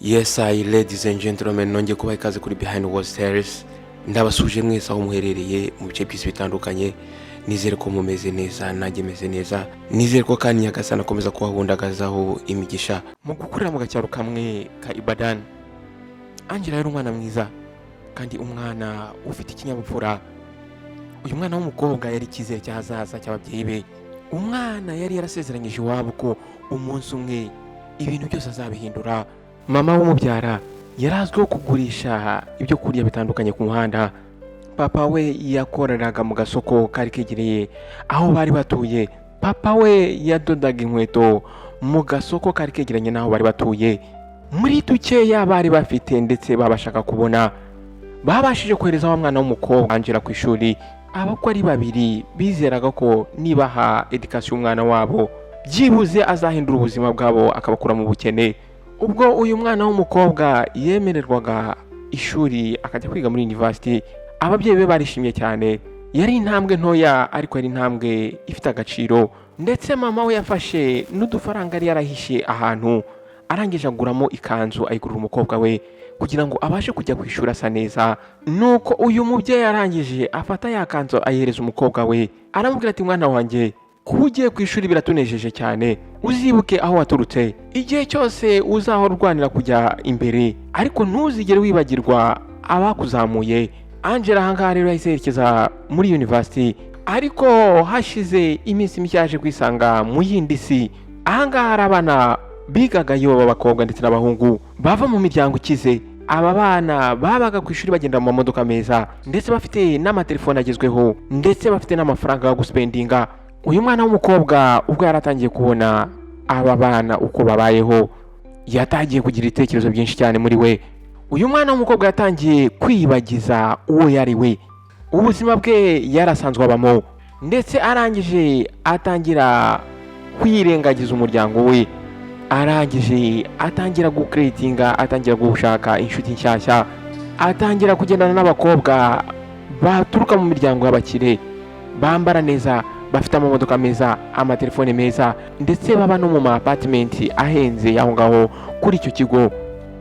Yes, ladies and gentlemen, nongeye kubaha ikaze kuri Behind Walls Tales. Ndabasuje mwese aho muherereye mu bice by'isi bitandukanye. Nizere ko mumeze neza, nanjye meze neza. Nizere ko kandi Nyagasani akomeza kubahundagazaho imigisha mu gukurira mu gacyaro kamwe ka Ibadan. Angela yari umwana mwiza kandi umwana ufite ikinyabupfura. Uyu mwana w'umukobwa yari icyizere cy'ahazaza cy'ababyeyi be. Umwana yari yarasezeranyije iwabo ko umunsi umwe ibintu byose azabihindura. Mama w'umubyara yarazwiho kugurisha ibyo kurya bitandukanye ku muhanda. Papa we yakoreraga mu gasoko kari kegereye aho bari batuye. Papa we yadodaga inkweto mu gasoko kari kegeranye n'aho bari batuye. Muri dukeya bari bafite ndetse babashaka kubona, babashije kohereza wa mwana w'umukobwa Angela ku ishuri. Abako ari babiri bizeraga ko nibaha education umwana wabo byibuze azahindura ubuzima bwabo akabakura mu bukene. Ubwo uyu mwana w'umukobwa yemererwaga ishuri akajya kwiga muri university, ababyeyi be barishimye cyane. Yari intambwe ntoya ariko yari intambwe ifite agaciro. Ndetse mama we yafashe n'udufaranga yari yarahishe ahantu, arangije aguramo ikanzu ayigurira umukobwa we kugira ngo abashe kujya ku ishuri asa neza. Nuko uyu mubyeyi arangije afata ya kanzu ayihereza umukobwa we, aramubwira ati mwana wanjye, kuba ugiye ku ishuri biratunejeje cyane, uzibuke aho waturutse. Igihe cyose uzahora urwanira kujya imbere, ariko ntuzigere wibagirwa abakuzamuye. Angela ahangaha rero yahise yerekeza muri university, ariko hashize iminsi mike yaje kwisanga mu yindi si. Ahangaha hari abana bigagayo b'abakobwa ndetse n'abahungu bava mu miryango ikize. Aba bana babaga ku ishuri bagenda mu mamodoka meza ndetse bafite n'amatelefone agezweho ndetse bafite n'amafaranga yo guspendinga. Uyu mwana w'umukobwa ubwo yaratangiye kubona aba bana uko babayeho, yatangiye kugira ibitekerezo byinshi cyane muri we. Uyu mwana w'umukobwa yatangiye kwibagiza uwo yari we, ubuzima bwe yarasanzwe abamo, ndetse arangije atangira kwirengagiza umuryango we. Arangije atangira gukreatinga, atangira gushaka inshuti nshyashya, atangira kugendana n'abakobwa baturuka mu miryango y'abakire, bambara neza, bafite amamodoka meza, amatelefone meza, ndetse baba no mu apartment ahenze aho ngaho kuri icyo kigo.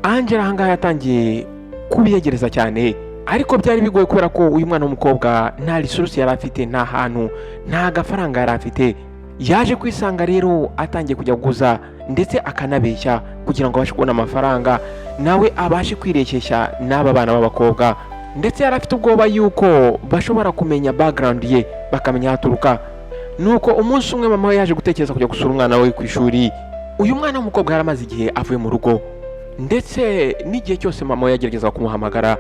Angela ahangaha yatangiye kubiyegereza cyane, ariko byari bigoye kubera ko uyu mwana w'umukobwa nta resource yari afite, nta hantu, nta gafaranga yari afite. Yaje kwisanga rero atangiye kujya guza ndetse akanabeshya kugira ngo abashe kubona amafaranga nawe abashe kwirekesha n'aba bana b'abakobwa. Ndetse yari afite ubwoba yuko bashobora kumenya background ye, bakamenya haturuka. Nuko umunsi umwe mama we yaje gutekereza kujya gusura umwana we ku ishuri. Uyu mwana w'umukobwa yaramaze igihe avuye mu rugo, ndetse n'igihe cyose mama we yagerageza kumuhamagara,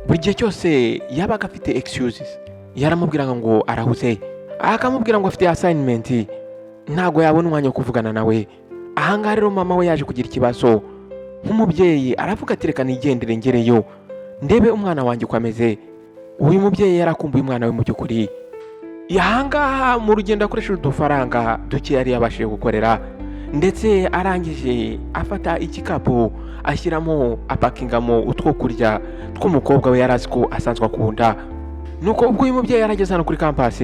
buri gihe cyose yabaga afite excuses. Yaramubwiraga ngo arahuze, akamubwira ngo afite assignment, ntago yabona umwanya wo kuvugana nawe. Ahangaha rero mama we yaje kugira ikibazo. Nk'umubyeyi aravuga ati reka nigendere ngereyo ndebe umwana wanjye uko ameze. Uyu mubyeyi yarakumbuye umwana we mu by'ukuri. Ahangaha mu rugendo akoresheje udufaranga duke yari yabashije gukorera, ndetse arangije afata igikapu ashyiramo apakingamo utwo kurya tw'umukobwa we yarazi ko asanzwe akunda. Nuko ubwo uyu mubyeyi yarageze hano kuri campus,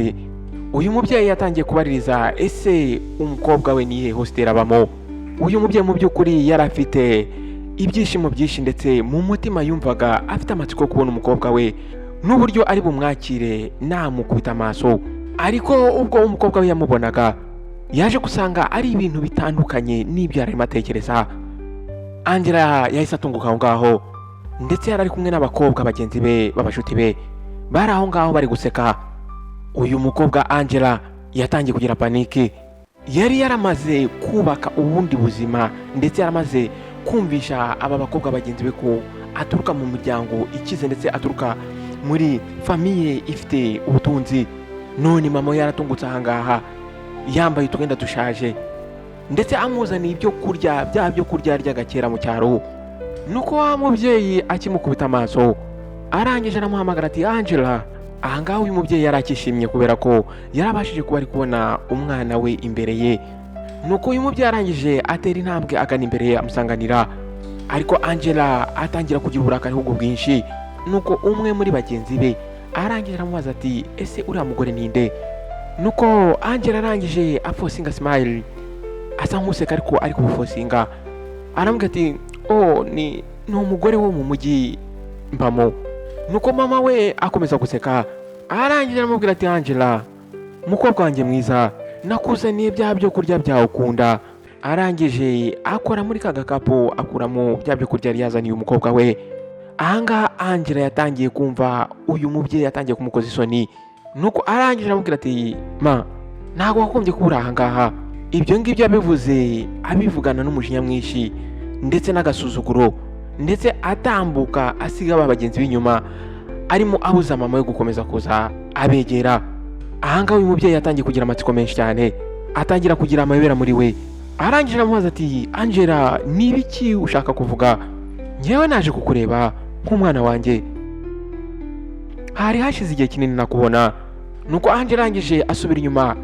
uyu mubyeyi yatangiye kubaririza ese umukobwa we nihe hostel abamo. Uyu mubyeyi mu by'ukuri yari afite ibyishimo byinshi, ndetse mu mutima yumvaga afite amatsiko kubona umukobwa we n'uburyo ari bumwakire namukubita amaso. Ariko ubwo umukobwa we yamubonaga, yaje gusanga ari ibintu bitandukanye n'ibyo yarimo atekereza. Angela yahise atunguka aho ngaho, ndetse yari ari kumwe n'abakobwa bagenzi be b'abashuti be, bari aho ngaho bari guseka. Uyu mukobwa Angela yatangiye kugira panike. Yari yaramaze kubaka ubundi buzima, ndetse yaramaze kumvisha aba bakobwa bagenzi be ko aturuka mu miryango ikize, ndetse aturuka muri famiye ifite ubutunzi. None mama yaratungutse ahangaha yambaye utwenda dushaje, ndetse amuzaniye ibyo kurya, bya byo kurya yaryaga kera mu cyaro. Nuko wa mubyeyi akimukubita amaso, arangije aramuhamagara ati Angela. Ahangaha uyu mubyeyi yarakishimye kubera ko yarabashije kuba ari kubona umwana we imbere ye. Nuko uyu mubyeyi arangije atera intambwe agana imbere ye amusanganira, ariko Angela atangira kugira uburakari ahubwo bwinshi. Nuko umwe muri bagenzi be arangije aramubaza ati ese uriya mugore ninde? Nuko Angela arangije afosinga smile, asa nk'useka ariko ari kubufosinga. Aramubwira ati oh ni umugore wo mu mujyi mbamo. Nuko mama we akomeza guseka, arangije aramubwira ati Angela, mukobwa wanjye mwiza, nakuzaniye bya byo kurya byawe ukunda. Arangije akora muri ka gakapu akuramo bya byo kurya yari yazaniye umukobwa we. Ahangaha Angela yatangiye kumva uyu mubyeyi yatangiye kumukoza isoni. Nuko arangije aramubwira ati ma, ntabwo wagombye kubura ahangaha. Ibyo ngibyo yabivuze abivugana n'umujinya mwinshi ndetse n'agasuzuguro, ndetse atambuka asiga ba bagenzi b'inyuma, arimo abuza mama we gukomeza kuza abegera. Ahangaha uyu mubyeyi yatangiye kugira amatsiko menshi cyane, atangira kugira amayobera muri we. Arangije aramubaza ati Angela, ni ibiki ushaka kuvuga? Ngewe naje kukureba nk'umwana wanjye, hari hashize igihe kinini nakubona. Nuko Angela arangije asubira inyuma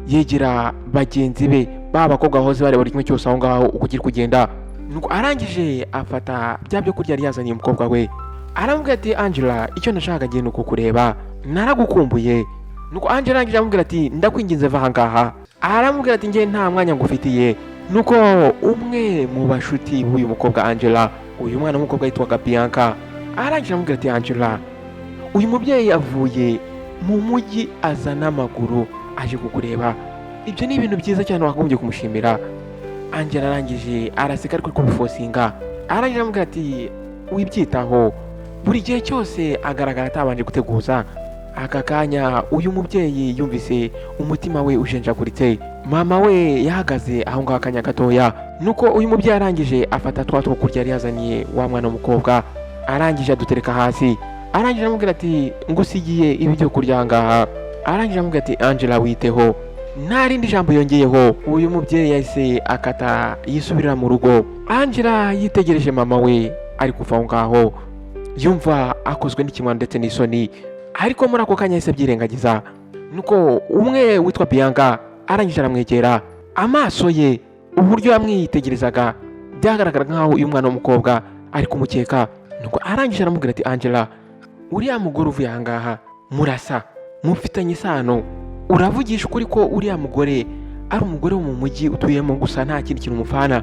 yegera bagenzi be, ba bakobwa bahoze bareba buri kimwe cyose aho ngaho uko kiri kugenda. Nuko arangije afata bya byo kurya yari yazaniye umukobwa we, aramubwira ati Angela, icyo nashakaga ngiye nuko kureba, naragukumbuye. Nuko Angela arangije aramubwira ati ndakwinginze va ahangaha. Aramubwira ati nge nta mwanya ngufitiye. Nuko umwe mu bashuti b'uyu mukobwa Angela, uyu mwana w'umukobwa yitwaga Bianca, arangije aramubwira ati Angela, uyu mubyeyi yavuye mu mujyi aza n'amaguru aje kukureba. Ibyo ni ibintu byiza cyane wakagombye kumushimira. Angela arangije araseka ariko kubifosinga. Arangije aramubwira ati wibyitaho, buri gihe cyose agaragara atabanje guteguza. Aka kanya uyu mubyeyi yumvise umutima we ujenjaguritse. Mama we yahagaze aho ngaho akanya gatoya. Nuko uyu mubyeyi arangije afata twa two kurya yari yazaniye wa mwana w'umukobwa, arangije adutereka hasi. Arangije aramubwira ati ngusigiye ibi byo kurya ahangaha. Arangije aramubwira ati Angela, witeho. Nta rindi jambo yongeyeho, uyu mubyeyi yahise akata yisubirira mu rugo. Angela yitegereje mama we ari kuva aho ngaho, yumva akozwe n'ikimwaro ndetse n'isoni, ariko muri ako kanya yahise byirengagiza. Nuko umwe witwa Bianca arangije aramwegera. Amaso ye, uburyo yamwitegerezaga, byagaragaraga nkaho uyu mwana w'umukobwa ari kumukeka. Nuko arangije aramubwira ati Angela, uriya mugore uvuye ahangaha murasa, mufitanye isano. Uravugisha ukuri ko uriya mugore ari umugore wo mu mujyi utuyemo gusa nta kindi kintu umufana?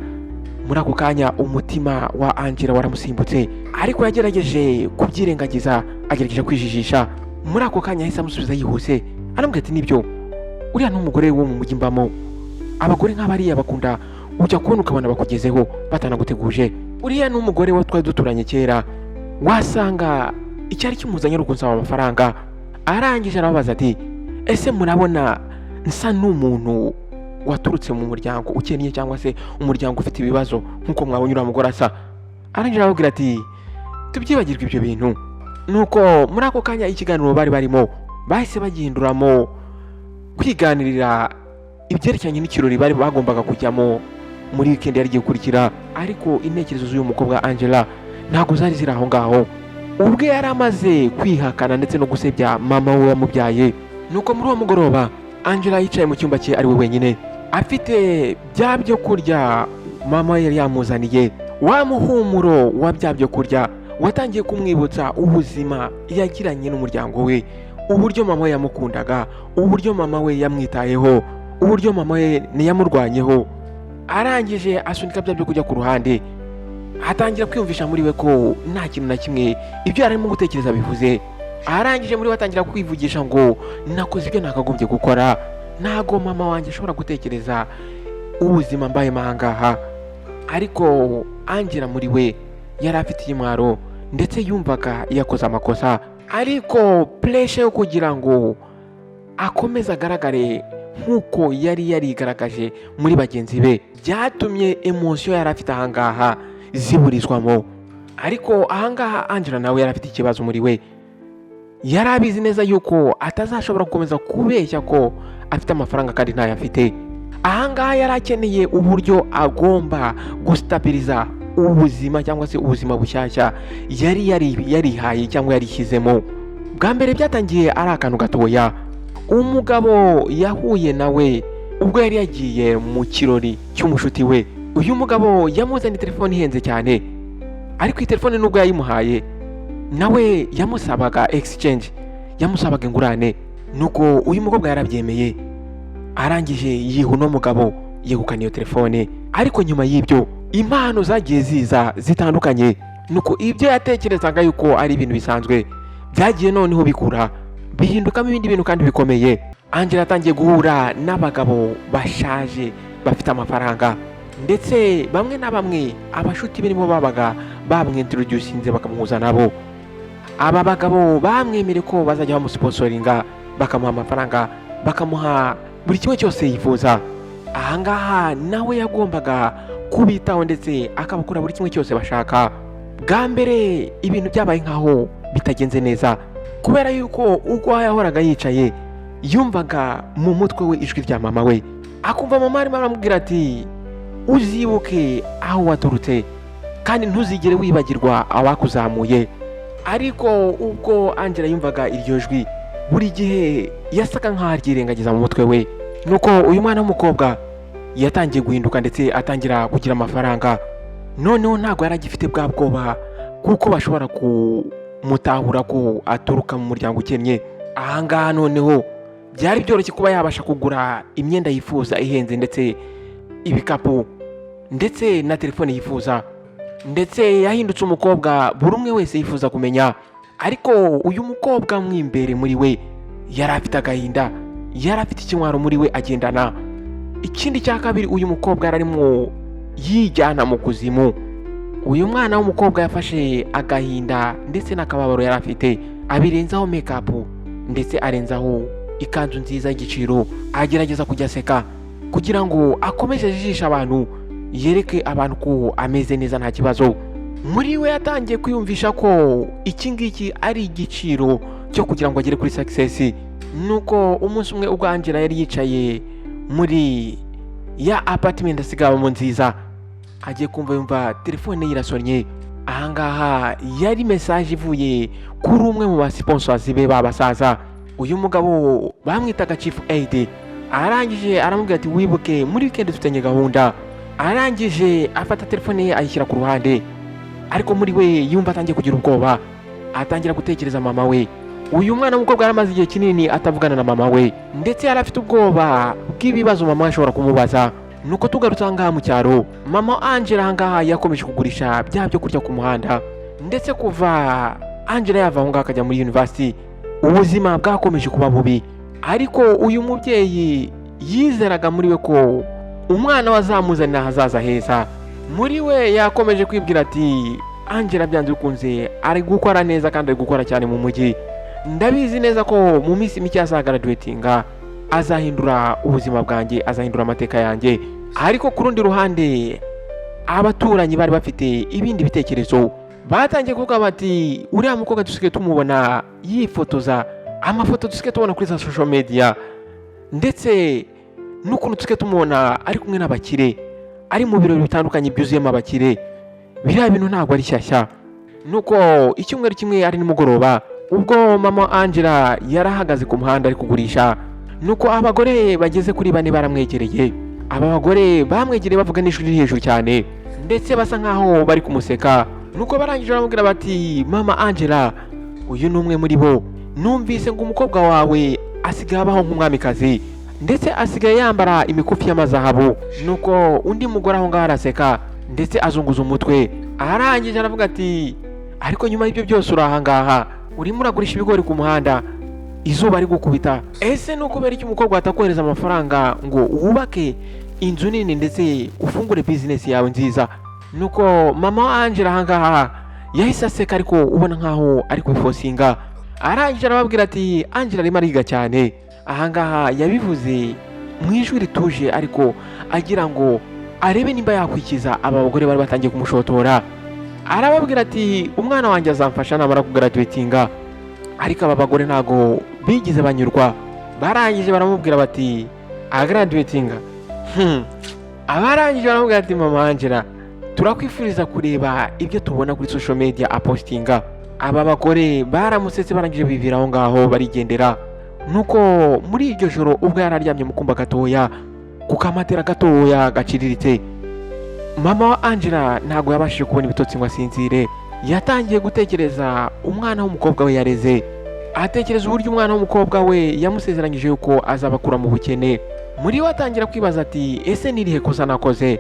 Muri ako kanya umutima wa Angela waramusimbutse, ariko yagerageje kubyirengagiza, agerageje kwijijisha. Muri ako kanya yahise amusubiza yihuse, aramubwira ati nibyo, uriya n'umugore wo mu mujyi mbamo. Abagore nk'abariya bakunda ujya kubona ukabona bakugezeho batanaguteguje. Uriya n'umugore wo twari duturanye kera, wasanga icyari kimuzanye ari ukunsaba amafaranga. Arangije arababaza ati ese murabona nsa n'umuntu waturutse mu muryango ukennye cyangwa se umuryango ufite ibibazo nk'uko mwabonye uriya mugore asa? Arangije arababwira ati tubyibagirwe ibyo bintu. Nuko muri ako kanya ikiganiro bari barimo bahise bagihinduramo kwiganirira ibyerekeranye n'ikirori bari bagombaga kujyamo muri weekend yari igiye gukurikira. Ariko intekerezo z'uyu mukobwa Angela ntabwo zari ziri aho ngaho. Ubwe yari amaze kwihakana ndetse no gusebya mama we wamubyaye. Nuko muri uwo mugoroba Angela yicaye mu cyumba cye ari we wenyine, afite bya byo kurya mama we yari yamuzaniye. Wa muhumuro wa bya byo kurya watangiye kumwibutsa ubuzima yagiranye n'umuryango we, uburyo mama we yamukundaga, uburyo mama we yamwitayeho, uburyo mama we ntiyamurwanyeho. Arangije asunika bya byo kurya ku ruhande, atangira kwiyumvisha muri we ko nta kintu na kimwe ibyo yarimo gutekereza bivuze. Arangije muri we atangira kwivugisha ngo nakoze ibyo nakagombye gukora, ntago mama wanjye ashobora gutekereza ubuzima mbaye mahangaha. Ariko Angela muri we yari afite imwaro ndetse yumvaga yakoze amakosa, ariko pressure yo kugira ngo akomeze agaragare nk'uko yari yarigaragaje muri bagenzi be byatumye emotion yari afite ahangaha ziburizwamo. Ariko ahangaha Angela nawe yari afite ikibazo muri we, yari abizi neza yuko atazashobora gukomeza kubeshya ko afite amafaranga kandi ntayo afite. Ahangaha yari akeneye uburyo agomba gustabiliza ubuzima cyangwa se ubuzima bushyashya yari yarihaye cyangwa yarishyizemo. Bwa mbere byatangiye ari akantu gatoya. Umugabo yahuye nawe ubwo yari yagiye mu kirori cy'umushuti we. Uyu mugabo yamuzaniye telefone ihenze cyane, ariko iyi telefone nubwo yayimuhaye nawe yamusabaga exchange, yamusabaga ingurane. Nuko uyu mukobwa yarabyemeye, arangije yiha uno mugabo yegukana iyo telefone. Ariko nyuma y'ibyo impano zagiye ziza zitandukanye. Nuko ibyo yatekerezaga yuko ari ibintu bisanzwe byagiye noneho bikura bihindukamo ibindi bintu kandi bikomeye. Angela atangiye guhura n'abagabo bashaje bafite amafaranga, ndetse bamwe na bamwe abashuti be nibo babaga bamwintroducinze bakamuhuza nabo. Aba bagabo bamwemere ko bazajya bamusponsoringa, bakamuha amafaranga, bakamuha buri kimwe cyose yifuza. Ahangaha nawe yagombaga kubitaho ndetse akabakora buri kimwe cyose bashaka. Bwa mbere ibintu byabaye nkaho bitagenze neza, kubera yuko ubwo yahoraga yicaye yumvaga mu mutwe we ijwi rya mama we, akumva mama arimo aramubwira ati uzibuke aho waturutse kandi ntuzigere wibagirwa abakuzamuye. Ariko ubwo Angela yumvaga iryo jwi buri gihe yasaga nkaho aryirengagiza mu mutwe we. Nuko uyu mwana w'umukobwa yatangiye guhinduka ndetse atangira kugira amafaranga. Noneho ntabwo yari agifite bwa bwoba kuko bashobora kumutahura ko aturuka mu muryango ukennye. Ahangaha noneho byari byoroshye kuba yabasha kugura imyenda yifuza ihenze, ndetse ibikapu, ndetse na telefone yifuza, ndetse yahindutse umukobwa buri umwe wese yifuza kumenya. Ariko uyu mukobwa mwimbere muri we yari afite agahinda, yari afite ikimwaro muri we agendana. Ikindi cya kabiri, uyu mukobwa yari arimo yijyana mu kuzimu. Uyu mwana w'umukobwa yafashe agahinda ndetse n'akababaro yari afite, abirenzaho make-up ndetse arenzaho ikanzu nziza y'igiciro, agerageza kujya aseka kugira ngo akomeze ajijishe abantu, yereke abantu ko ameze neza nta kibazo. Muri we yatangiye kwiyumvisha ko iki ngiki ari igiciro cyo kugira ngo agere kuri success. Nuko umunsi umwe ubwo Angela yari yicaye muri ya apartment asigabamo nziza, agiye kumva yumva telefone ye irasonye. Ahangaha yari message ivuye kuri umwe mu basponsors be babasaza. Uyu mugabo bamwitaga Chief Aid. Arangije aramubwira ati wibuke muri weekend dufitanye gahunda. Arangije afata telefone ye ayishyira ku ruhande, ariko muri we yumva atangiye kugira ubwoba, atangira gutekereza mama we. Uyu mwana w'umukobwa yaramaze igihe kinini atavugana na mama we, ndetse yari afite ubwoba bw'ibibazo mama ashobora kumubaza. Nuko tugarutse ahangaha mu cyaro, mama Angela ahangaha yakomeje kugurisha bya byo kurya ku muhanda, ndetse kuva Angela yava aho ngaho akajya muri university ubuzima bwakomeje kuba bubi. Ariko uyu mubyeyi yizeraga muri we ko umwana wazamuzanira ahazaza heza. Muri we yakomeje kwibwira ati Angela byanze bikunze ari gukora neza kandi ari gukora cyane mu mujyi. Ndabizi neza ko mu minsi mike azagraduatinga, azahindura ubuzima bwanjye, azahindura amateka yanjye. Ariko ku rundi ruhande abaturanyi bari bafite ibindi bitekerezo, batangiye kuvuga bati uriya mukobwa dusigaye tumubona yifotoza amafoto dusigaye tubona kuri za social media, ndetse n'ukuntu dusigaye tumubona ari kumwe n'abakire, ari mu birori bitandukanye byuzuyemo abakire. Biriya bintu ntabwo ari shyashya. Nuko icyumweru kimwe ari nimugoroba, ubwo mama Angela yarahagaze ku muhanda ari kugurisha, nuko abagore bageze kuri 4 baramwegereye. Aba bagore bamwegereye bavuga n'ijwi riri hejuru cyane, ndetse basa nkaho bari kumuseka. Nuko barangije baramubwira bati mama Angela, uyu ni umwe muri bo. Numvise ngo umukobwa wawe asigaye abaho nk'umwamikazi, ndetse asigaye yambara imikufi y'amazahabu. Nuko undi mugore aho ngaho araseka ndetse azunguza umutwe. Arangije aravuga ati ariko nyuma y'ibyo byose uri ahangaha urimo uragurisha ibigori ku muhanda, izuba ari gukubita. Ese ni ukubera iki umukobwa atakohereza amafaranga ngo wubake inzu nini ndetse ufungure business yawe nziza? Nuko mama Angela ahangaha yahise aseka, ariko ubona nkaho ari kubifosinga. Arangije arababwira ati Angela arimo ariga cyane. Ahangaha yabivuze mu ijwi rituje, ariko agira ngo arebe nimba yakwikiza aba bagore bari batangiye kumushotora. Arababwira ati umwana wanjye azamfasha namara kugraduatinga. Ariko aba bagore ntago bigize banyurwa. Barangije baramubwira bati agraduatinga. Abarangije baramubwira ati mama Angela, turakwifuriza kureba ibyo tubona kuri social media apostinga. Aba bagore baramusetse, barangije bivira aho ngaho barigendera. Nuko muri iryo joro ubwo yararyamye mu kumba gatoya ku kamatera gatoya gaciriritse, mama wa Angela ntago yabashije kubona ibitotsi ngo asinzire. Yatangiye gutekereza umwana w'umukobwa we yareze, atekereza uburyo umwana w'umukobwa we yamusezeranyije yuko azabakura mu bukene. Muri we atangira kwibaza ati ese nirihe kosa nakoze?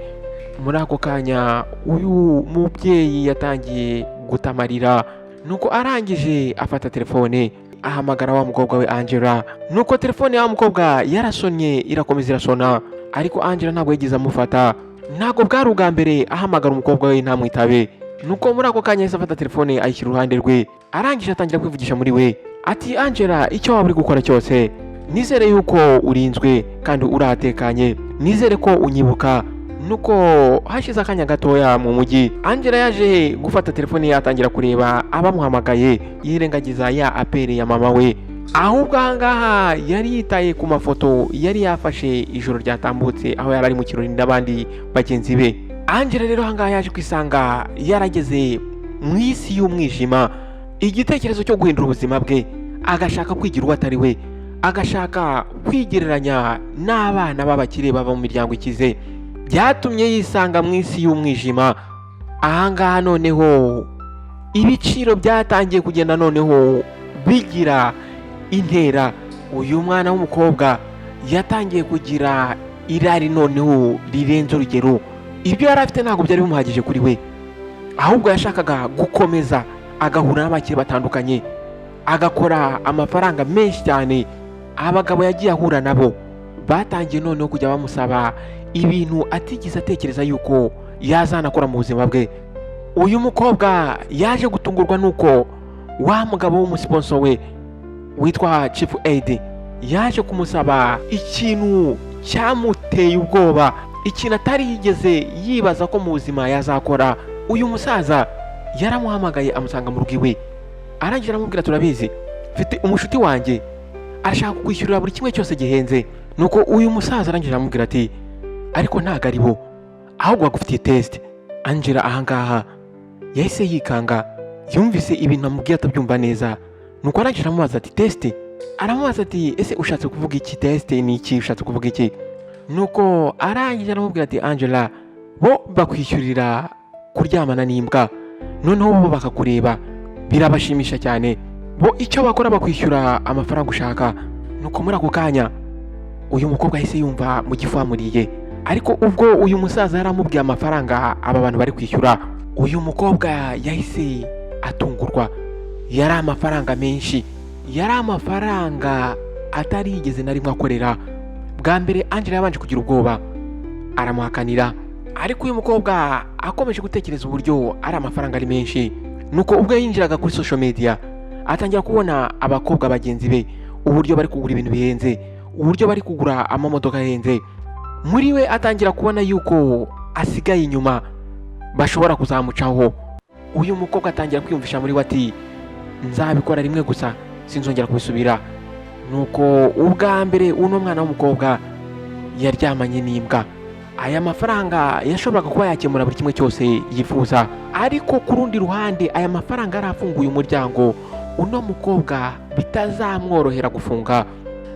muri ako kanya uyu mubyeyi yatangiye gutamarira, nuko arangije afata telefone ahamagara wa mukobwa we Angela. Nuko telefone ya wa mukobwa yarasonye irakomeza irasona, ariko Angela ntabwo yigeze amufata. Ntabwo bwari ubwa mbere ahamagara umukobwa we ntamwitabe. Nuko muri ako kanya yahise afata telefone ayishyira uruhande rwe, arangije atangira kwivugisha muri we ati, Angela, icyo waba uri gukora cyose nizere yuko urinzwe kandi uratekanye, nizere ko unyibuka. Nuko hashize akanya gatoya mu mujyi, Angela yaje gufata telefone ye atangira kureba abamuhamagaye, yirengagiza ya apere ya mama we. Ahubwo ahangaha yari yitaye ku mafoto yari yafashe ijoro ryatambutse aho yari ari mu kirori n'abandi bagenzi be. Angela rero ahangaha yaje kwisanga yarageze mu isi y'umwijima, igitekerezo cyo guhindura ubuzima bwe, agashaka kwigira uwo atari we, agashaka kwigereranya n'abana b'abakire bava mu miryango ikize, byatumye yisanga mu isi y'umwijima. Ahangaha noneho ibiciro byatangiye kugenda noneho bigira intera. Uyu mwana w'umukobwa yatangiye kugira irari noneho rirenze urugero. Ibyo yari afite ntabwo byari bimuhagije kuri we, ahubwo yashakaga gukomeza agahura n'abakire batandukanye, agakora amafaranga menshi cyane. Abagabo yagiye ahura nabo batangiye noneho kujya bamusaba ibintu atigeze atekereza yuko yazanakora mu buzima bwe. Uyu mukobwa yaje gutungurwa nuko wa mugabo w'umusponsor we witwa Chief Aid yaje kumusaba ikintu cyamuteye ubwoba, ikintu atari yigeze yibaza ko mu buzima yazakora. Uyu musaza yaramuhamagaye amusanga mu rugo iwe, arangira aramubwira, turabizi mfite umushuti wanjye arashaka kukwishyurira buri kimwe cyose gihenze. Nuko uyu musaza arangira aramubwira ati, ariko ntago ari bo, ahubwo bagufitiye test. Angela ahangaha yahise yikanga, yumvise ibintu amubwiye atabyumva neza. Nuko arangira aramubaza ati, test? Aramubaza ati, ese ushatse kuvuga iki? Test ni iki? Ushatse kuvuga iki? Nuko arangira aramubwira ati, Angela, bo bakwishyurira kuryamana n'imbwa, noneho bo bakakureba birabashimisha cyane. Bo icyo bakora bakwishyura amafaranga ushaka. Nuko muri ako kanya uyu mukobwa yahise yumva mu gifu hamuriye, ariko ubwo uyu musaza yaramubwiye amafaranga aba bantu bari kwishyura, uyu mukobwa yahise atungurwa. Yari amafaranga menshi, yari amafaranga atari yigeze na rimwe akorera. Bwa mbere Angela yabanje kugira ubwoba aramuhakanira, ariko uyu mukobwa akomeje gutekereza uburyo ari amafaranga ari menshi. Nuko ubwo yinjiraga kuri social media atangira kubona abakobwa bagenzi be uburyo bari kugura ibintu bihenze, uburyo bari kugura amamodoka ahenze. Muri we atangira kubona yuko asigaye inyuma, bashobora kuzamucaho. Uyu mukobwa atangira kwiyumvisha muri we ati, nzabikora rimwe gusa sinzongera kubisubira. Nuko ubwa mbere uno mwana w'umukobwa yaryamanye n'imbwa. Aya mafaranga yashoboraga kuba yakemura buri kimwe cyose yifuza, ariko ku rundi ruhande aya mafaranga yarafunguye umuryango uno mukobwa bitazamworohera gufunga.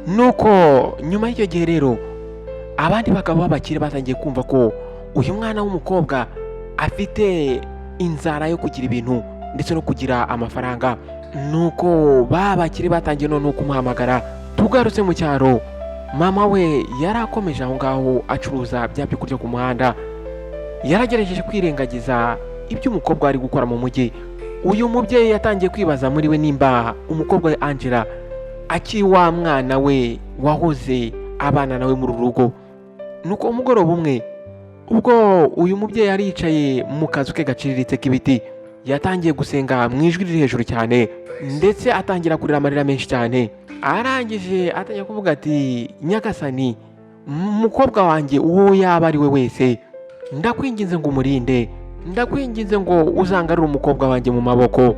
Nuko nyuma y'icyo gihe rero abandi bagabo b'abakire batangiye kumva ko uyu mwana w'umukobwa afite inzara yo kugira ibintu ndetse no kugira amafaranga. Nuko babakire batangiye none kumuhamagara. Tugarutse mu cyaro, mama we yarakomeje aho ngaho acuruza bya byo kurya ku muhanda, yaragerageje kwirengagiza ibyo umukobwa ari gukora mu mujyi. Uyu mubyeyi yatangiye kwibaza muri we nimba umukobwa we Angela akiri wa mwana we wahoze abana nawe muri rugo. Nuko umugoroba umwe ubwo uyu mubyeyi yari yicaye mu kazu ke gaciriritse k'ibiti, yatangiye gusenga mu ijwi riri hejuru cyane, ndetse atangira kurira amarira menshi cyane. Arangije atangira kuvuga ati, Nyagasani, umukobwa wanjye uwo yaba ari we wese, ndakwinginze ngo umurinde, ndakwinginze ngo uzangarure umukobwa wanjye mu maboko.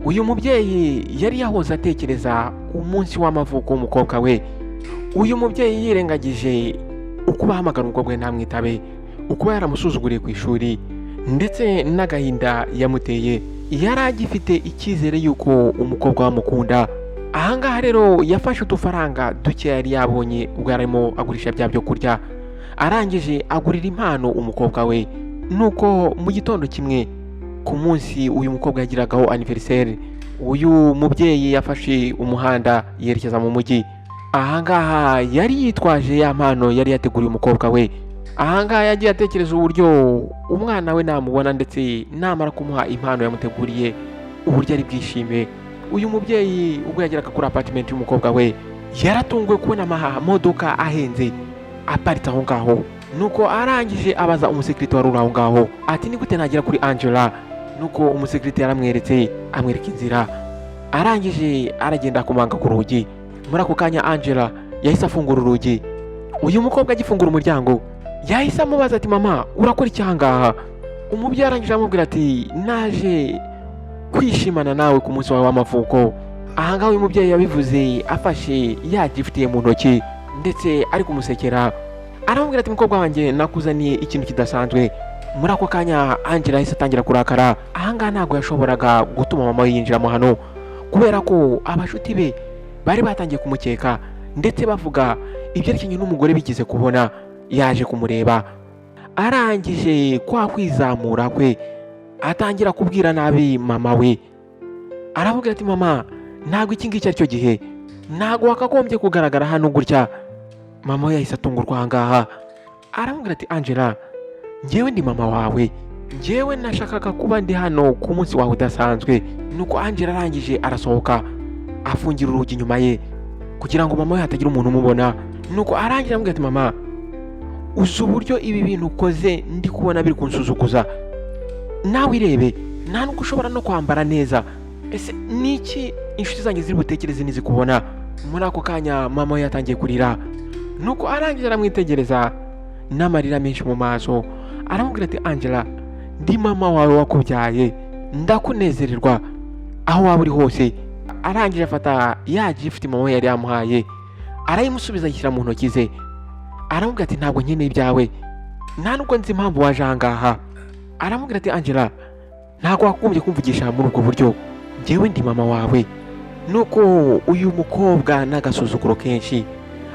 Uyu mubyeyi yari yahoze atekereza umunsi w'amavuko w'umukobwa we. Uyu mubyeyi yirengagije uko bahamagara umukobwa we ntamwitabe, uko yaramusuzuguriye ku ishuri, ndetse n'agahinda yamuteye. Yari agifite icyizere yuko umukobwa wamukunda. Ahangaha rero yafashe udufaranga duke yari yabonye ubwo yarimo agurisha bya byo kurya, arangije agurira impano umukobwa we. Nuko mu gitondo kimwe ku munsi uyu mukobwa yagiragaho anniversaire, uyu mubyeyi yafashe umuhanda yerekeza mu mujyi. Ahangaha yari yitwaje ya mpano yari yateguriye umukobwa we. ahangaha yagiye atekereza uburyo umwana we namubona ndetse namara kumuha impano yamuteguriye uburyo ari bwishime. Uyu mubyeyi ubwo yageraga kuri apartment y'umukobwa we yaratunguwe kubona amamodoka ahenze aparitse aho ngaho. Nuko arangije abaza umusekirite wari uri aho ngaho ati ni gute nagera kuri Angela. Nuko umusekirite yaramweretse amwereka inzira, arangije aragenda akomanga ku rugi. Muri ako kanya Angela yahise afungura urugi. Uyu mukobwa agifungura umuryango yahise amubaza ati mama urakora iki ahangaha? Umubyeyi arangije amubwira ati naje kwishimana nawe ku munsi wawe w'amavuko. Ahangaha uyu mubyeyi yabivuze afashe yagifitiye mu ntoki ndetse ari kumusekera. Aramubwira ati mukobwa wanjye nakuzaniye ikintu kidasanzwe. Muri ako kanya Angela yahise atangira kurakara. Ahangaha ntabwo yashoboraga gutuma mama we yinjiramo hano kubera ko abashuti be bari batangiye kumukeka ndetse bavuga ibyerekeranye n'umugore bigize kubona yaje kumureba. Arangije kwa kwizamura kwe atangira kubwira nabi mama we. Aramubwira ati mama ntabwo iki ngiki ari cyo gihe, ntabwo wakagombye kugaragara hano gutya. Mama we yahise atungurwa ahangaha. Aramubwira ati Angela njyewe ndi mama wawe, njyewe nashakaga kuba ndi hano ku munsi wawe udasanzwe. Nuko Angela arangije arasohoka afungira urugi inyuma ye kugira ngo mama we hatagira umuntu umubona. Nuko arangije aramubwira ati mama uzi uburyo ibi bintu ukoze ndi kubona biri kunsuzuguza, nawe irebe nta nubwo ushobora no kwambara neza, ese niki inshuti zanjye ziri butekereze nizikubona? Muri ako kanya mama we yatangiye kurira. Nuko arangije aramwitegereza n'amarira menshi mu maso. Aramubwira ati Angela ndi mama wawe wakubyaye, ndakunezererwa aho waba uri hose. Arangije afata ya gift mama we yari yamuhaye arayimusubiza yishyira mu ntoki ze. Aramubwira ati ntabwo nkeneye ibyawe, nta nubwo nzi impamvu waje ahangaha. Aramubwira ati Angela ntabwo wakugombye kumvugisha muri ubwo buryo, njyewe ndi mama wawe. Nuko uyu mukobwa n'agasuzuguro kenshi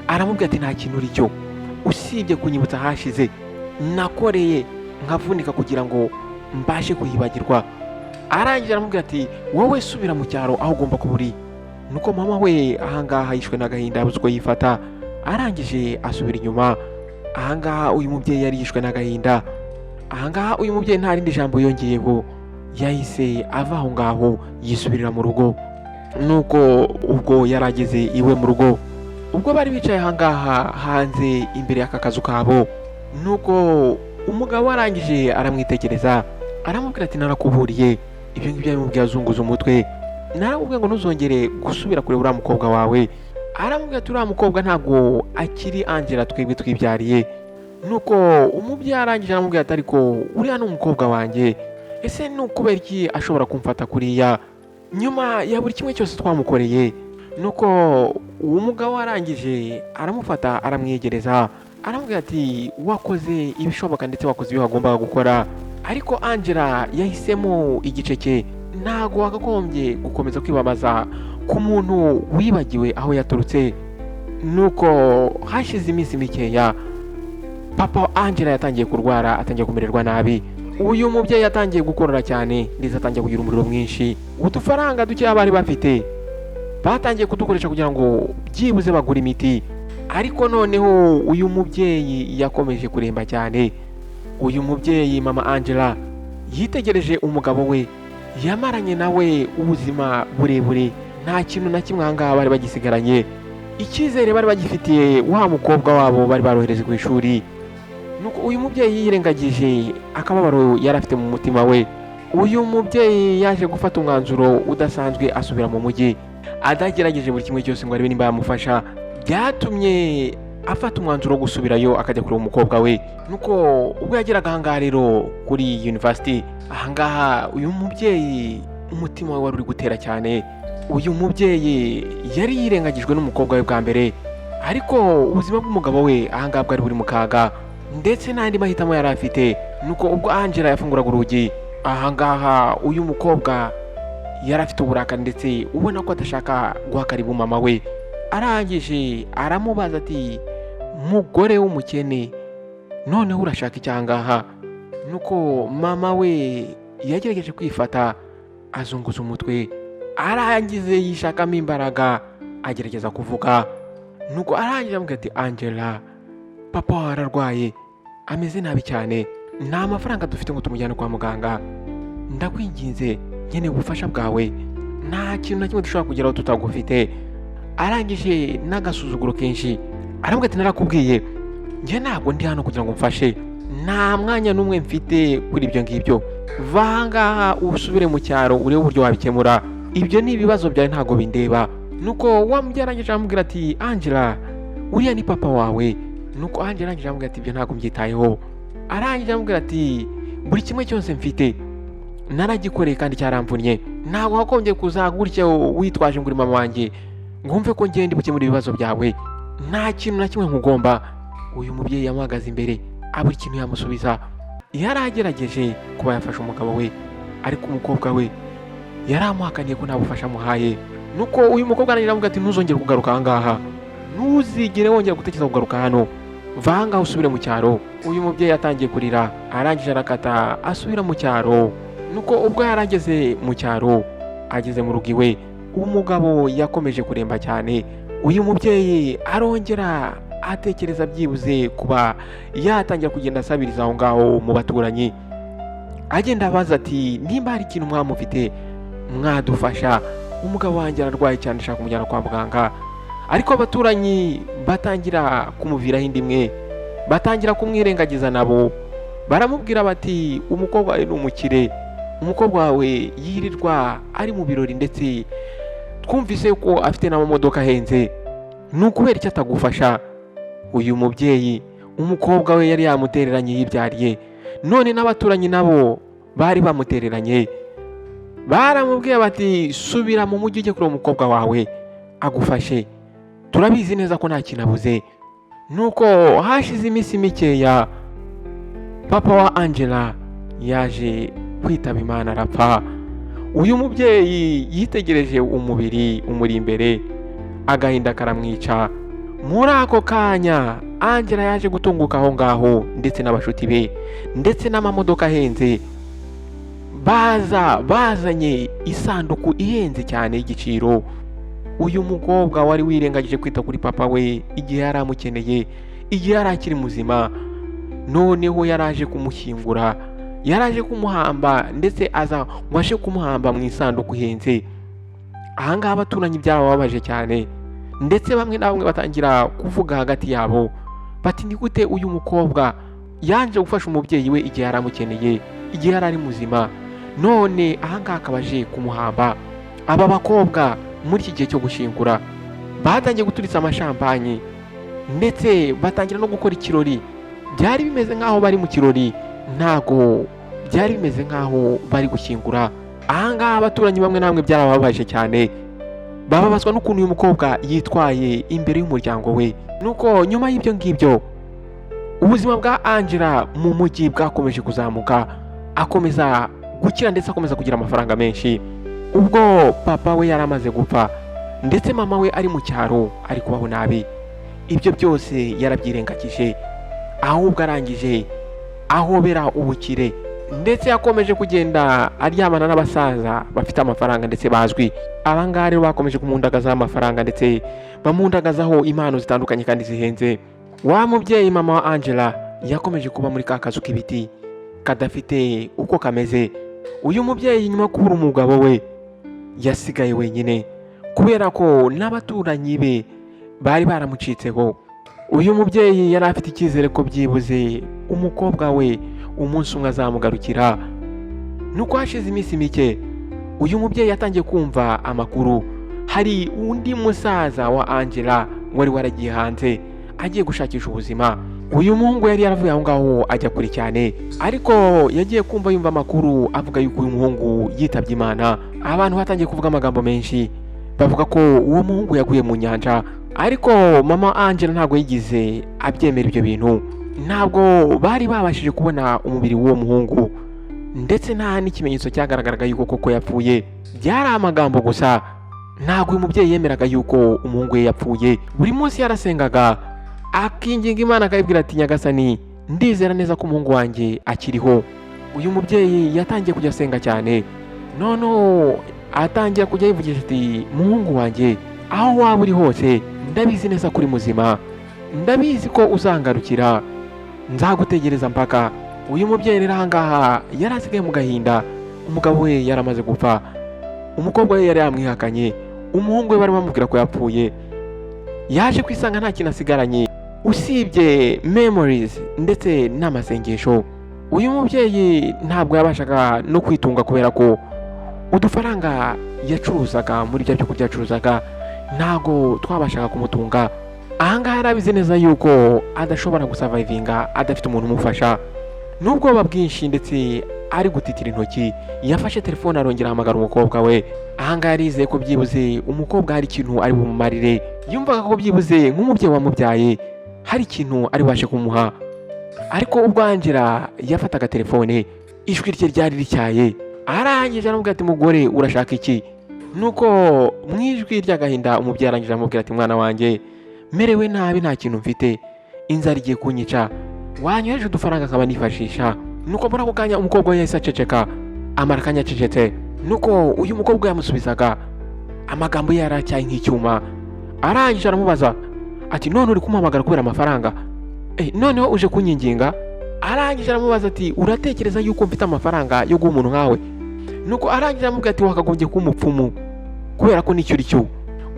aramubwira ati nta kintu uri cyo usibye kunyibutsa hashize nakoreye nkavunika kugira ngo mbashe kuhibagirwa. Arangije aramubwira ati wowe subira mu cyaro aho ugomba kuba uri. Nuko mama we ahangaha yishwe n'agahinda yabuze uko yifata. Arangije asubira inyuma. Ahangaha uyu mubyeyi yari yishwe n'agahinda. Ahangaha uyu mubyeyi nta rindi jambo yongeyeho, yahise ava aho ngaho yisubirira mu rugo. Nuko ubwo yarageze iwe mu rugo, ubwo bari bicaye ahangaha hanze imbere y'aka kazu kabo. Nuko umugabo arangije aramwitegereza aramubwira ati narakuburiye, ibyo ngibyo yamubwiye azunguza umutwe. Naramubwiye ngo ntuzongere gusubira kureba uriya mukobwa wawe. Aramubwira ati uriya mukobwa ntabwo akiri Angela twebwe twibyariye. Nuko umubyeyi arangije aramubwira ati ariko uriya ni umukobwa wanjye, ese ni ukubera iki ashobora kumfata kuriya nyuma ya buri kimwe cyose twamukoreye? Nuko uwo mugabo arangije aramufata aramwegereza aramubwira ati wakoze ibishoboka ndetse wakoze ibyo wagombaga gukora, ariko Angela yahisemo igice cye. Ntago wakagombye gukomeza kwibabaza ku muntu wibagiwe aho yaturutse. Nuko hashize iminsi mikeya papa Angela yatangiye kurwara, atangiye kumererwa nabi. Uyu mubyeyi yatangiye gukorora cyane ndetse atangiye kugira umuriro mwinshi. Udufaranga duke bari bafite batangiye kudukoresha kugira ngo byibuze bagure imiti. Ariko noneho uyu mubyeyi yakomeje kuremba cyane. Uyu mubyeyi mama Angela yitegereje umugabo we yamaranye nawe ubuzima burebure, nta kintu na kimwe ahangaha bari bagisigaranye. Icyizere bari bagifitiye wa mukobwa wabo bari barohereze ku ishuri. Nuko uyu mubyeyi yirengagije akababaro yari afite mu mutima we. Uyu mubyeyi yaje gufata umwanzuro udasanzwe asubira mu mujyi. Adagerageje buri kimwe cyose ngo arebe nimba yamufasha, byatumye afata umwanzuro wo gusubirayo akajya kureba umukobwa we. Nuko ubwo yageraga ahangaha rero kuri university, ahangaha uyu mubyeyi umutima we wari uri gutera cyane. Uyu mubyeyi yari yirengagijwe n'umukobwa we bwa mbere, ariko ubuzima bw'umugabo we ahangaha bwari buri mu kaga ndetse n'andi mahitamo yari afite. Nuko ubwo Angela yafunguraga urugi, ahangaha uyu mukobwa yari afite uburakari ndetse ubona ko adashaka guha karibu mama we. Arangije aramubaza ati mugore w'umukene noneho urashaka icyangaha? Nuko mama we yagerageje kwifata azunguza umutwe, arangize yishakamo imbaraga agerageza kuvuga. Nuko arangije amubwira ati Angela papa wararwaye, ameze nabi cyane, nta mafaranga dufite ngo tumujyane kwa muganga, ndakwinginze nkeneye ubufasha bwawe, nta kintu na kimwe dushobora kugeraho tutagufite. Arangije n'agasuzuguro kenshi aravuga ati narakubwiye njye ntabwo ndi hano kugira ngo mfashe, nta mwanya n'umwe mfite kuri ibyo ngibyo, vangaha usubire mu cyaro urebe uburyo wabikemura, ibyo ni ibibazo byawe ntabwo bindeba. Nuko wa mubyeyi arangije aramubwira ati Angela uriya ni papa wawe. Nuko Angela arangije aramubwira ati ibyo ntabwo mbyitayeho. Arangije aramubwira ati buri kimwe cyose mfite naragikoreye kandi cyaramvunnye, ntabwo wagombye kuza gutya witwaje ngo uri mama wanjye ngo wumve ko ngende bukemura ibibazo byawe, nta kintu na kimwe nkugomba. Uyu mubyeyi yamuhagaze imbere abura ikintu yamusubiza. Yari agerageje kuba yafasha umugabo we, ariko umukobwa we yari amuhakaniye ko nta bufasha amuhaye. Nuko uyu mukobwa arangije aramubwira ati ntuzongere kugaruka aha ngaha, ntuzigere wongera gutekereza kugaruka hano, va aha ngaha usubire mu cyaro. Uyu mubyeyi yatangiye kurira, arangije arakata asubira mu cyaro. Nuko ubwo yarageze mu cyaro, ageze mu rugo iwe, umugabo yakomeje kuremba cyane. Uyu mubyeyi arongera atekereza byibuze kuba yatangira kugenda asabiriza aho ngaho mu baturanyi, agenda abaza ati nimba hari ikintu mwamufite mwadufasha, umugabo wanjye ararwaye cyane ashaka kumujyana kwa muganga. Ariko abaturanyi batangira kumuviraho indi imwe, batangira kumwirengagiza nabo, baramubwira bati umukobwa wawe ni umukire, umukobwa wawe yirirwa ari mu birori ndetse twumvise ko afite n'amamodoka ahenze, ni ukubera icyo atagufasha. Uyu mubyeyi umukobwa we yari yamutereranye yibyariye, none n'abaturanyi nabo bari bamutereranye, baramubwiye bati subira mu mujyi ujye kureba umukobwa wawe agufashe, turabizi neza ko nta kintu abuze. Nuko hashize iminsi mikeya papa wa Angela yaje kwitaba Imana arapfa. Uyu mubyeyi yitegereje umubiri umuri imbere, agahinda karamwica. Muri ako kanya Angela yaje gutunguka aho ngaho ndetse n'abashuti be ndetse n'amamodoka ahenze, bazanye isanduku ihenze cyane y'igiciro. Uyu mukobwa wari wirengagije kwita kuri papa we igihe yari amukeneye, igihe yari akiri muzima, noneho yaraje kumushyingura, yaraje kumuhamba ndetse aza ngo ashe kumuhamba mu isanduku ihenze. Aha ngaha abaturanyi byarababaje cyane, ndetse bamwe na bamwe batangira kuvuga hagati yabo bati ni gute uyu mukobwa yanje gufasha umubyeyi we igihe yari amukeneye, igihe yari ari muzima, none aha ngaha akabaje kumuhamba. Aba bakobwa muri iki gihe cyo gushingura batangiye guturitsa amashampanye ndetse batangira no gukora ikirori. Byari bimeze nk'aho bari mu kirori, ntago byari bimeze nk'aho bari gushyingura. Aha ngaha abaturanyi bamwe na bamwe byarababaje cyane, bababazwa n'ukuntu uyu mukobwa yitwaye imbere y'umuryango we. Nuko nyuma y'ibyo ngibyo ubuzima bwa Angela mu mujyi bwakomeje kuzamuka, akomeza gukira ndetse akomeza kugira amafaranga menshi. Ubwo papa we yari amaze gupfa ndetse mama we ari mu cyaro ari kubaho nabi, ibyo byose yarabyirengagije, ahubwo arangije ahobera ubukire ndetse yakomeje kugenda aryamana n'abasaza bafite amafaranga ndetse bazwi. Aba ngaba rero bakomeje kumundagazaho amafaranga ndetse bamundagazaho impano zitandukanye kandi zihenze. Wa mubyeyi mama wa Angela yakomeje kuba muri ka kazu k'ibiti kadafite uko kameze. Uyu mubyeyi nyuma yo kubura umugabo we yasigaye wenyine kubera ko n'abaturanyi be bari baramucitseho. Uyu mubyeyi yari afite icyizere ko byibuze umukobwa we umunsi umwe azamugarukira. Nuko hashize iminsi mike uyu mubyeyi yatangiye kumva amakuru, hari undi musaza wa Angela wari waragiye hanze agiye gushakisha ubuzima. Uyu muhungu yari yaravuye aho ngaho ajya kure cyane, ariko yagiye kumva yumva amakuru avuga yuko uyu muhungu yitabye Imana. Abantu batangiye kuvuga amagambo menshi, bavuga ko uwo muhungu yaguye mu nyanja, ariko mama Angela ntabwo yigize abyemera ibyo bintu. Ntabwo bari babashije kubona umubiri w'uwo muhungu ndetse nta n'ikimenyetso cyagaragaraga yuko koko yapfuye, byari amagambo gusa. Ntabwo uyu mubyeyi yemeraga yuko umuhungu we yapfuye. Buri munsi yarasengaga akinginga Imana akayibwira ati Nyagasani, ndizera neza ko umuhungu wanjye akiriho. Uyu mubyeyi yatangiye kujya asenga cyane, noneho atangira kujya yivugisha ati muhungu wanjye, aho waba uri hose ndabizi neza kuri muzima, ndabizi ko uzangarukira, nzagutegereza mpaka. Uyu mubyeyi rero ahangaha yari asigaye mu gahinda, umugabo we yaramaze gupfa, umukobwa we yari yamwihakanye, umuhungu we bari bamubwira ko yapfuye. Yaje kwisanga nta kintu asigaranye usibye memories ndetse n'amasengesho. Uyu mubyeyi ntabwo yabashaga no kwitunga kubera ko udufaranga yacuruzaga muri byo kurya yacuruzaga ntago twabashaga kumutunga. Ahangaha yarabizi neza yuko adashobora gusavayivinga adafite umuntu umufasha. N'ubwoba bwinshi ndetse ari gutitira intoki, yafashe telefone arongera ahamagara umukobwa we. Ahangaha yarizeye ko byibuze umukobwa hari ikintu ari bumumarire, yumvaga ko byibuze nk'umubyeyi wamubyaye hari ikintu ari bubashe kumuha. Ariko ubwo Angela yafataga telefone, ijwi rye ryari rityaye, arangije aramubwira ati mugore urashaka iki? Nuko mu ijwi ry'agahinda umubyeyi arangije aramubwira ati mwana wanjye merewe nabi, nta kintu mfite, inzara igiye kunyica, wanyoheje udufaranga nkaba nifashisha. Nuko muri ako kanya umukobwa we yahise aceceka, amara akanya acecetse. Nuko uyu mukobwa yamusubizaga amagambo ye yaracyaye nk'icyuma. Arangije aramubaza ati none uri kumuhamagara kubera amafaranga? Noneho uje kunyinginga? Arangije aramubaza ati uratekereza yuko mfite amafaranga yo guha umuntu nkawe? Nuko arangije aramubwira ati wakagombye kuba umupfumu kubera ko nicyo uri cyo,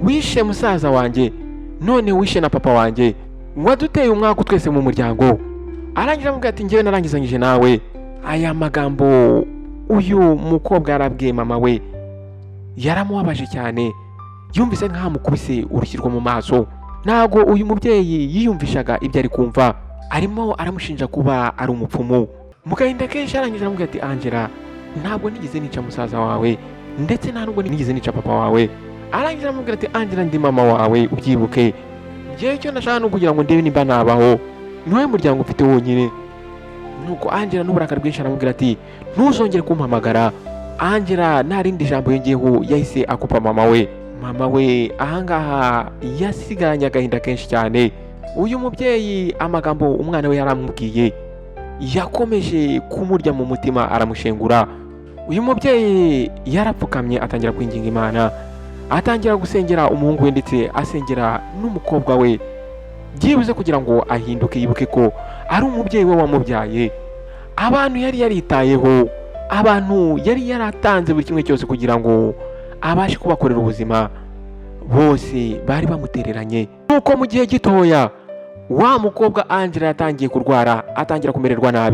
wishe musaza wanjye, none wishe na papa wanjye, waduteye umwaka twese mu muryango. Arangije aramubwira ati njyewe narangizanyije nawe. Aya magambo uyu mukobwa yarabwiye mama we yaramubabaje cyane, yumvise nk'aho amukubise urushyirwa mu maso. Ntago uyu mubyeyi yiyumvishaga ibyo ari kumva, arimo aramushinja kuba ari umupfumu. Mu gahinda kenshi arangije aramubwira ati Angela ntabwo nigeze nica musaza wawe ndetse nta nubwo nigeze nica papa wawe. Arangije aramubwira ati Angela ndi mama wawe ubyibuke, njyewe icyo nashaka ni ukugira ngo ndebe nimba nabaho, niwe muryango ufite wonyine. Nuko Angela n'uburakari bwinshi aramubwira ati ntuzongere kumpamagara. Angela nta rindi jambo yongeyeho yahise akupa mama we. Mama we ahangaha yasigaranye agahinda kenshi cyane. Uyu mubyeyi amagambo umwana we yaramubwiye yakomeje kumurya mu mutima, aramushengura. Uyu mubyeyi yarapfukamye atangira kwinginga Imana, atangira gusengera umuhungu we ndetse asengera n'umukobwa we, byibuze kugira ngo ahinduke, yibuke ko ari umubyeyi we wamubyaye. Abantu yari yaritayeho, abantu yari yaratanze buri kimwe cyose kugira ngo abashe kubakorera ubuzima, bose bari bamutereranye. Nuko mu gihe gitoya wa mukobwa Angela yatangiye kurwara, atangira kumererwa nabi.